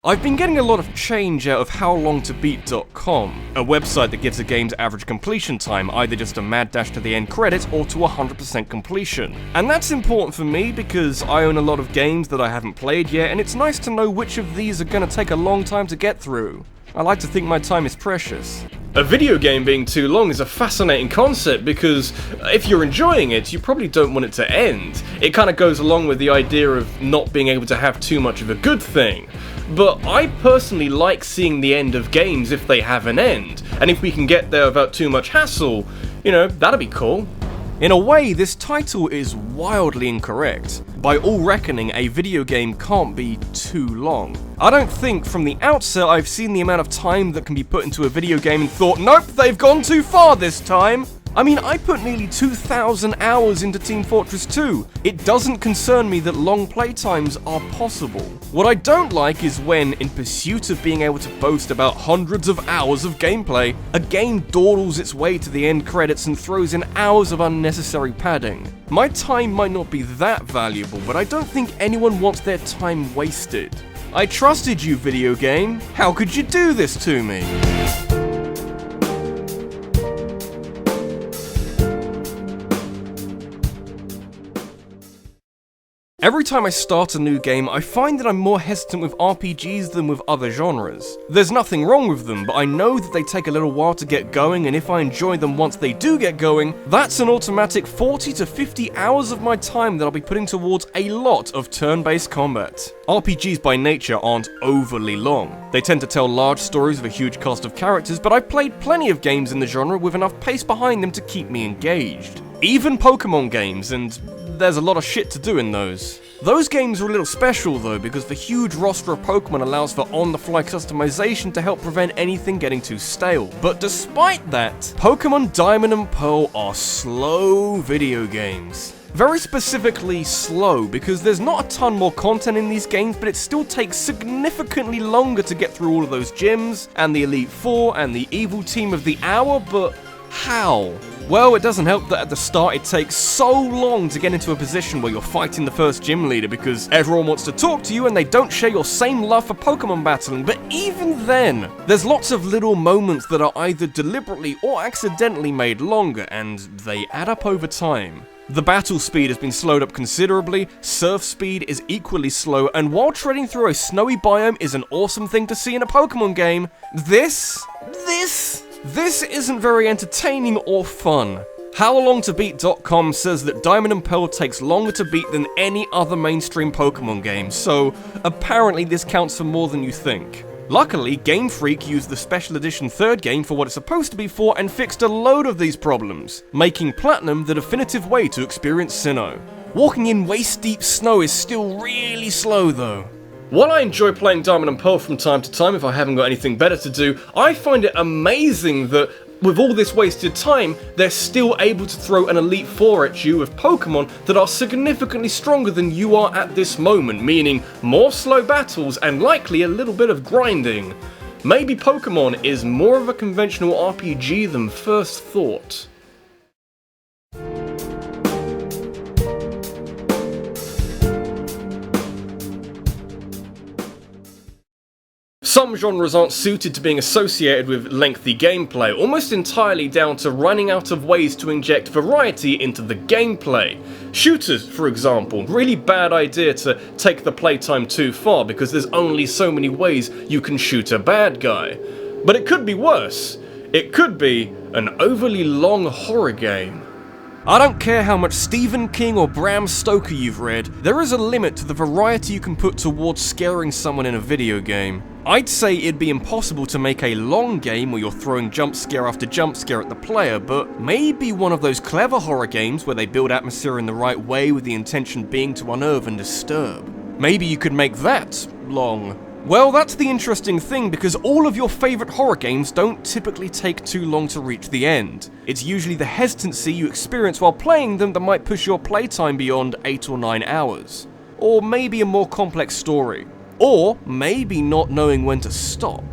I've been getting a lot of change out of howlongtobeat.com, a website that gives a game's average completion time, either just a mad dash to the end credits or to 100% completion. And that's important for me because I own a lot of games that I haven't played yet, and it's nice to know which of these are going to take a long time to get through. I like to think my time is precious. A video game being too long is a fascinating concept because if you're enjoying it, you probably don't want it to end. It kind of goes along with the idea of not being able to have too much of a good thing. But I personally like seeing the end of games if they have an end, and if we can get there without too much hassle, you know, that'd be cool. In a way, this title is wildly incorrect. By all reckoning, a video game can't be too long. I don't think from the outset I've seen the amount of time that can be put into a video game and thought, nope, they've gone too far this time. I mean, I put nearly 2,000 hours into Team Fortress 2. It doesn't concern me that long playtimes are possible. What I don't like is when, in pursuit of being able to boast about hundreds of hours of gameplay, a game dawdles its way to the end credits and throws in hours of unnecessary padding. My time might not be that valuable, but I don't think anyone wants their time wasted. I trusted you, video game. How could you do this to me? Every time I start a new game, I find that I'm more hesitant with RPGs than with other genres. There's nothing wrong with them, but I know that they take a little while to get going, and if I enjoy them once they do get going, that's an automatic 40 to 50 hours of my time that I'll be putting towards a lot of turn-based combat. RPGs by nature aren't overly long. They tend to tell large stories with a huge cast of characters, but I've played plenty of games in the genre with enough pace behind them to keep me engaged. Even Pokemon games, and there's a lot of shit to do in those. Those games are a little special though, because the huge roster of Pokemon allows for on-the-fly customization to help prevent anything getting too stale. But despite that, Pokemon Diamond and Pearl are slow video games. Very specifically slow, because there's not a ton more content in these games, but it still takes significantly longer to get through all of those gyms, and the Elite Four, and the Evil Team of the Hour, but how? Well, it doesn't help that at the start it takes so long to get into a position where you're fighting the first gym leader because everyone wants to talk to you and they don't share your same love for Pokemon battling, but even then, there's lots of little moments that are either deliberately or accidentally made longer, and they add up over time. The battle speed has been slowed up considerably, surf speed is equally slow, and while treading through a snowy biome is an awesome thing to see in a Pokemon game, this isn't very entertaining or fun. HowLongToBeat.com says that Diamond and Pearl takes longer to beat than any other mainstream Pokemon game, so apparently this counts for more than you think. Luckily, Game Freak used the special edition third game for what it's supposed to be for and fixed a load of these problems, making Platinum the definitive way to experience Sinnoh. Walking in waist-deep snow is still really slow though. While I enjoy playing Diamond and Pearl from time to time if I haven't got anything better to do, I find it amazing that with all this wasted time, they're still able to throw an Elite Four at you with Pokemon that are significantly stronger than you are at this moment, meaning more slow battles and likely a little bit of grinding. Maybe Pokemon is more of a conventional RPG than first thought. Some genres aren't suited to being associated with lengthy gameplay, almost entirely down to running out of ways to inject variety into the gameplay. Shooters, for example, really bad idea to take the playtime too far because there's only so many ways you can shoot a bad guy. But it could be worse. It could be an overly long horror game. I don't care how much Stephen King or Bram Stoker you've read, there is a limit to the variety you can put towards scaring someone in a video game. I'd say it'd be impossible to make a long game where you're throwing jump scare after jump scare at the player, but maybe one of those clever horror games where they build atmosphere in the right way with the intention being to unnerve and disturb. Maybe you could make that long. Well, that's the interesting thing, because all of your favourite horror games don't typically take too long to reach the end. It's usually the hesitancy you experience while playing them that might push your playtime beyond 8 or 9 hours. Or maybe a more complex story. Or maybe not knowing when to stop.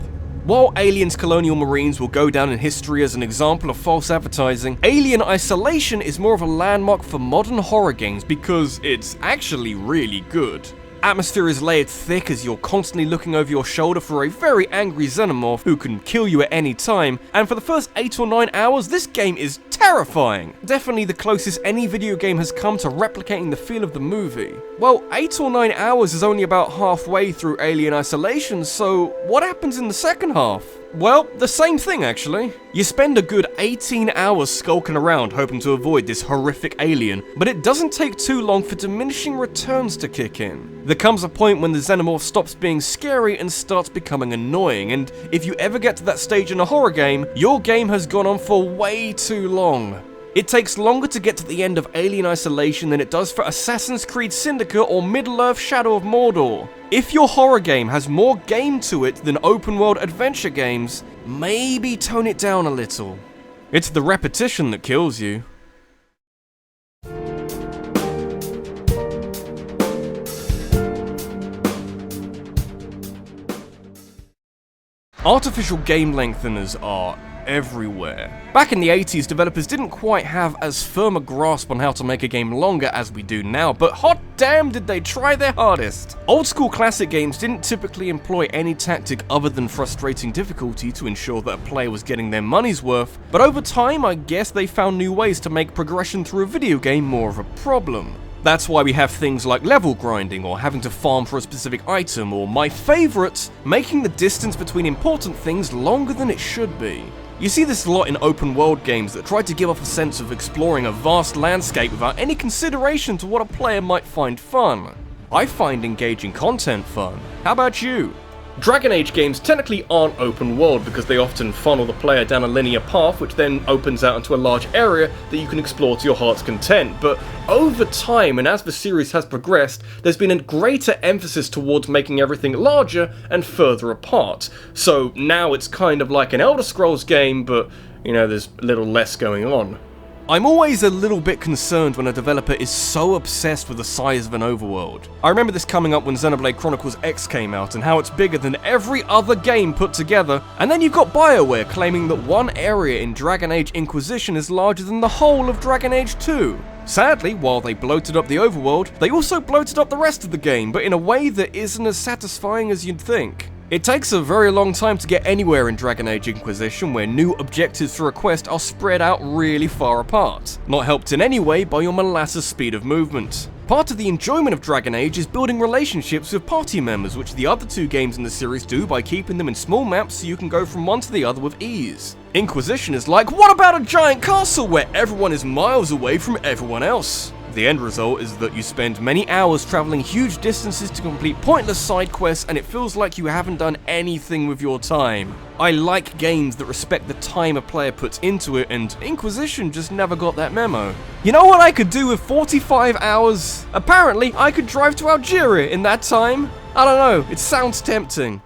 While Alien's colonial marines will go down in history as an example of false advertising, Alien Isolation is more of a landmark for modern horror games because it's actually really good. Atmosphere is layered thick as you're constantly looking over your shoulder for a very angry xenomorph who can kill you at any time, and for the first 8 or 9 hours, this game is terrifying. Definitely the closest any video game has come to replicating the feel of the movie. Well, 8 or 9 hours is only about halfway through Alien Isolation, so what happens in the second half? Well, the same thing actually. You spend a good 18 hours skulking around hoping to avoid this horrific alien, but it doesn't take too long for diminishing returns to kick in. There comes a point when the xenomorph stops being scary and starts becoming annoying, and if you ever get to that stage in a horror game, your game has gone on for way too long. It takes longer to get to the end of Alien Isolation than it does for Assassin's Creed Syndicate or Middle-earth Shadow of Mordor. If your horror game has more game to it than open-world adventure games, maybe tone it down a little. It's the repetition that kills you. Artificial game lengtheners are everywhere. Back in the 80s, developers didn't quite have as firm a grasp on how to make a game longer as we do now, but hot damn did they try their hardest. Old school classic games didn't typically employ any tactic other than frustrating difficulty to ensure that a player was getting their money's worth, but over time I guess they found new ways to make progression through a video game more of a problem. That's why we have things like level grinding, or having to farm for a specific item, or my favourite, making the distance between important things longer than it should be. You see this a lot in open world games that try to give off a sense of exploring a vast landscape without any consideration to what a player might find fun. I find engaging content fun. How about you? Dragon Age games technically aren't open world because they often funnel the player down a linear path which then opens out into a large area that you can explore to your heart's content, but over time and as the series has progressed, there's been a greater emphasis towards making everything larger and further apart. So now it's kind of like an Elder Scrolls game, but you know, there's a little less going on. I'm always a little bit concerned when a developer is so obsessed with the size of an overworld. I remember this coming up when Xenoblade Chronicles X came out and how it's bigger than every other game put together, and then you've got BioWare claiming that one area in Dragon Age Inquisition is larger than the whole of Dragon Age 2. Sadly, while they bloated up the overworld, they also bloated up the rest of the game, but in a way that isn't as satisfying as you'd think. It takes a very long time to get anywhere in Dragon Age Inquisition, where new objectives for a quest are spread out really far apart, not helped in any way by your molasses speed of movement. Part of the enjoyment of Dragon Age is building relationships with party members, which the other two games in the series do by keeping them in small maps so you can go from one to the other with ease. Inquisition is like, what about a giant castle where everyone is miles away from everyone else? The end result is that you spend many hours traveling huge distances to complete pointless side quests, and it feels like you haven't done anything with your time. I like games that respect the time a player puts into it, and Inquisition just never got that memo. You know what I could do with 45 hours? Apparently, I could drive to Algeria in that time. I don't know, it sounds tempting.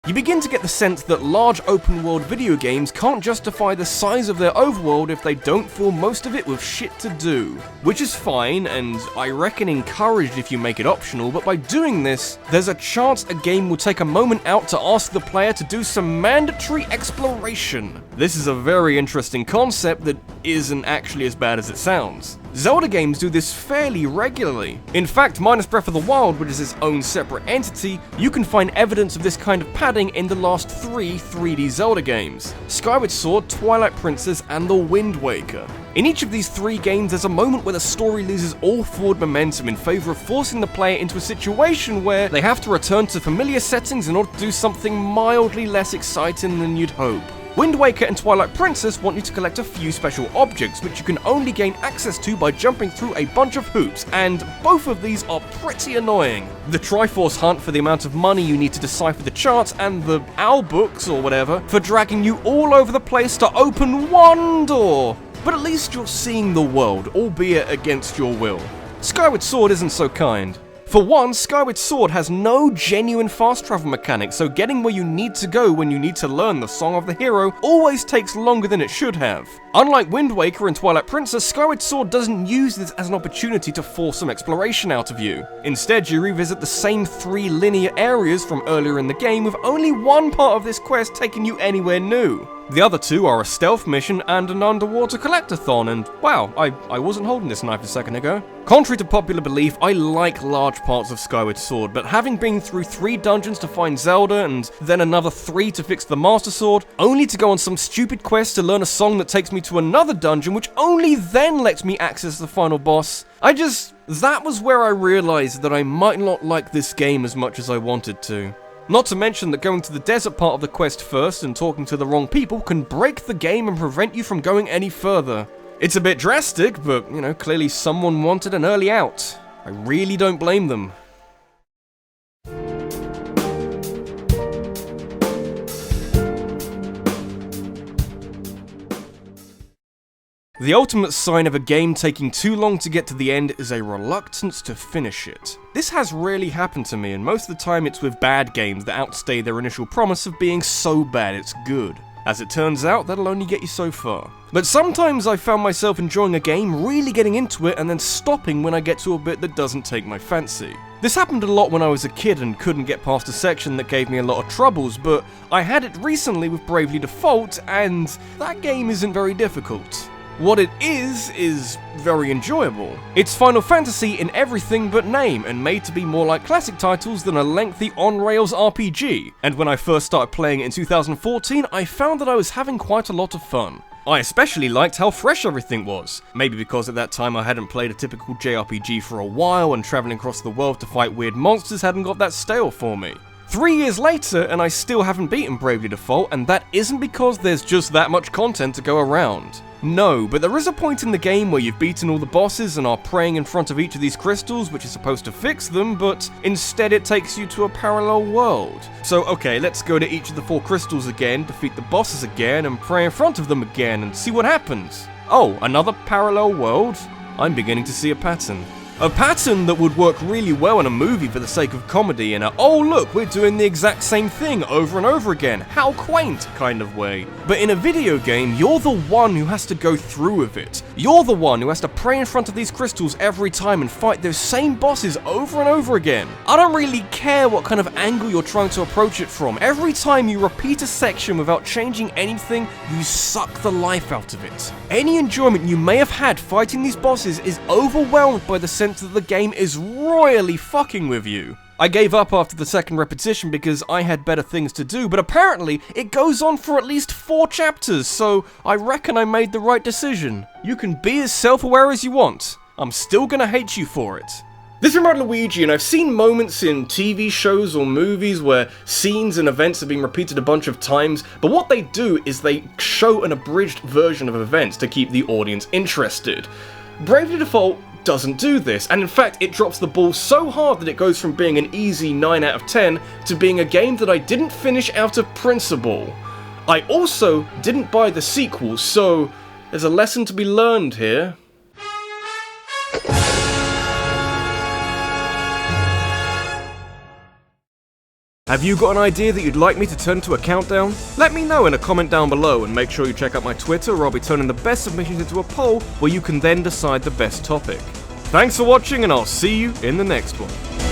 You begin to get the sense that large open-world video games can't justify the size of their overworld if they don't fill most of it with shit to do. Which is fine, and I reckon encouraged if you make it optional, but by doing this, there's a chance a game will take a moment out to ask the player to do some mandatory exploration. This is a very interesting concept that isn't actually as bad as it sounds. Zelda games do this fairly regularly. In fact, minus Breath of the Wild, which is its own separate entity, you can find evidence of this kind of padding in the last 3 3D Zelda games: Skyward Sword, Twilight Princess, and The Wind Waker. In each of these 3 games, there's a moment where the story loses all forward momentum in favor of forcing the player into a situation where they have to return to familiar settings in order to do something mildly less exciting than you'd hope. Wind Waker and Twilight Princess want you to collect a few special objects, which you can only gain access to by jumping through a bunch of hoops, and both of these are pretty annoying. The Triforce hunt for the amount of money you need to decipher the charts, and the owl books, or whatever, for dragging you all over the place to open one door. But at least you're seeing the world, albeit against your will. Skyward Sword isn't so kind. For one, Skyward Sword has no genuine fast travel mechanic, so getting where you need to go when you need to learn the Song of the Hero always takes longer than it should have. Unlike Wind Waker and Twilight Princess, Skyward Sword doesn't use this as an opportunity to force some exploration out of you. Instead, you revisit the same 3 linear areas from earlier in the game, with only one part of this quest taking you anywhere new. The other 2 are a stealth mission and an underwater collectathon, and wow, I wasn't holding this knife a second ago. Contrary to popular belief, I like large parts of Skyward Sword, but having been through 3 dungeons to find Zelda and then another 3 to fix the Master Sword, only to go on some stupid quest to learn a song that takes me to another dungeon which only then lets me access the final boss, that was where I realized that I might not like this game as much as I wanted to. Not to mention that going to the desert part of the quest first and talking to the wrong people can break the game and prevent you from going any further. It's a bit drastic, but, you know, clearly someone wanted an early out. I really don't blame them. The ultimate sign of a game taking too long to get to the end is a reluctance to finish it. This has rarely happened to me, and most of the time it's with bad games that outstay their initial promise of being so bad it's good. As it turns out, that'll only get you so far. But sometimes I found myself enjoying a game, really getting into it, and then stopping when I get to a bit that doesn't take my fancy. This happened a lot when I was a kid and couldn't get past a section that gave me a lot of troubles, but I had it recently with Bravely Default, and that game isn't very difficult. What it is very enjoyable. It's Final Fantasy in everything but name, and made to be more like classic titles than a lengthy on-rails RPG. And when I first started playing it in 2014, I found that I was having quite a lot of fun. I especially liked how fresh everything was. Maybe because at that time I hadn't played a typical JRPG for a while, and travelling across the world to fight weird monsters hadn't got that stale for me. 3 years later, and I still haven't beaten Bravely Default, and that isn't because there's just that much content to go around. No, but there is a point in the game where you've beaten all the bosses and are praying in front of each of these crystals, which is supposed to fix them, but instead it takes you to a parallel world. So okay, let's go to each of the 4 crystals again, defeat the bosses again, and pray in front of them again, and see what happens. Oh, another parallel world? I'm beginning to see a pattern. A pattern that would work really well in a movie for the sake of comedy in a "oh look, we're doing the exact same thing over and over again, how quaint" kind of way. But in a video game, you're the one who has to go through with it. You're the one who has to pray in front of these crystals every time and fight those same bosses over and over again. I don't really care what kind of angle you're trying to approach it from. Every time you repeat a section without changing anything, you suck the life out of it. Any enjoyment you may have had fighting these bosses is overwhelmed by the sense that the game is royally fucking with you. I gave up after the second repetition because I had better things to do, but apparently it goes on for at least 4 chapters, so I reckon I made the right decision. You can be as self-aware as you want. I'm still gonna hate you for it. This is RabbidLuigi, and I've seen moments in TV shows or movies where scenes and events have been repeated a bunch of times, but what they do is they show an abridged version of events to keep the audience interested. Bravely Default doesn't do this, and in fact it drops the ball so hard that it goes from being an easy 9 out of 10 to being a game that I didn't finish out of principle. I also didn't buy the sequel, so there's a lesson to be learned here. Have you got an idea that you'd like me to turn into a countdown? Let me know in a comment down below, and make sure you check out my Twitter, where I'll be turning the best submissions into a poll where you can then decide the best topic. Thanks for watching, and I'll see you in the next one.